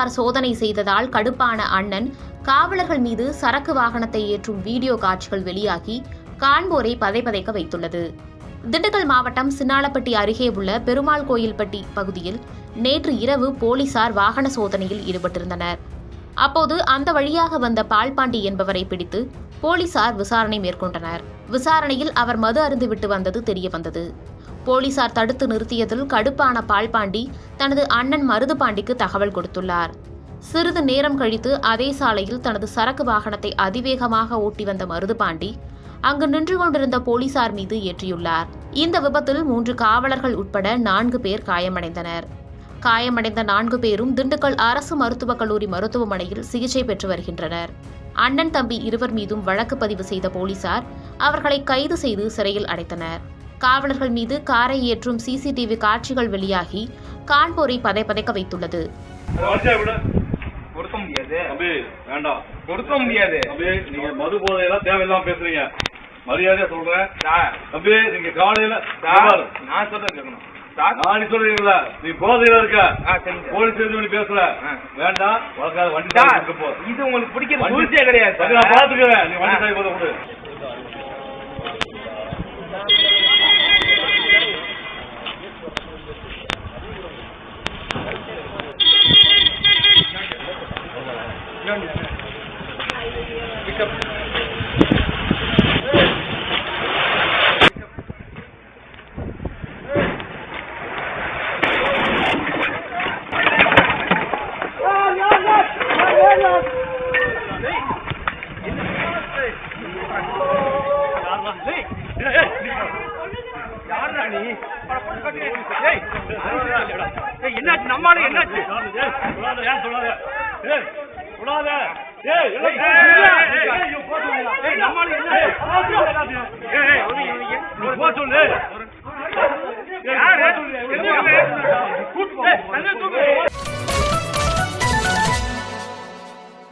போலீசார் சோதனை செய்ததால் கடுப்பான அண்ணன் காவலர்கள் மீது சரக்கு வாகனத்தை ஏற்றும் வீடியோ காட்சிகள் வெளியாகி காண்போரை பதைபதைக்க வைத்துள்ளது. திண்டுக்கல் மாவட்டம் சின்னாளப்பட்டி அருகே உள்ள பெருமாள் கோயில்பட்டி பகுதியில் நேற்று இரவு போலீசார் வாகன சோதனையில் ஈடுபட்டிருந்தனர். அப்போது அந்த வழியாக வந்த பால்பாண்டி என்பவரை பிடித்து போலீசார் விசாரணை மேற்கொண்டனர். விசாரணையில் அவர் மது அருந்திவிட்டு வந்தது தெரியவந்தது. போலீசார் தடுத்து நிறுத்தியதில் கடுப்பான பால்பாண்டி தனது அண்ணன் மருதுபாண்டிக்கு தகவல் கொடுத்துள்ளார். சிறிது நேரம் கழித்து அதே சாலையில் தனது சரக்கு வாகனத்தை அதிவேகமாக ஓட்டி வந்த மருதுபாண்டி அங்கு நின்று கொண்டிருந்த போலீசார் மீது ஏற்றியுள்ளார். இந்த விபத்தில் 3 காவலர்கள் உட்பட 4 பேர் காயமடைந்தனர். காயமடைந்த 4 பேரும் திண்டுக்கல் அரசு மருத்துவக் கல்லூரி மருத்துவமனையில் சிகிச்சை பெற்று வருகின்றனர். அண்ணன் தம்பி இருவர் மீதும் வழக்கு பதிவு செய்த போலீசார் அவர்களை கைது செய்து சிறையில் அடைத்தனர். காவலர்கள் மீது காரை ஏற்றும் சிசிடிவி காட்சிகள் வெளியாகி காண்போரை பதைபதைக்க வைத்துள்ளது. மரியாதையா சொல்றேன் தம்பி, நீங்க காலையில நான் சொல்றேன் நானி சொல்றீங்களா, நீ போதையில இருக்க போலீஸ் பண்ணி பேசல வேண்டாம், வண்டி போ. இது உங்களுக்கு பிடிக்கிறது ரூல்ஸே கிடையாது. நான் பாத்துக்கிறேன், நீ வண்டி சாய் போத கொடு. என்னாச்சு நம்மால என்னாச்சு சொல்லு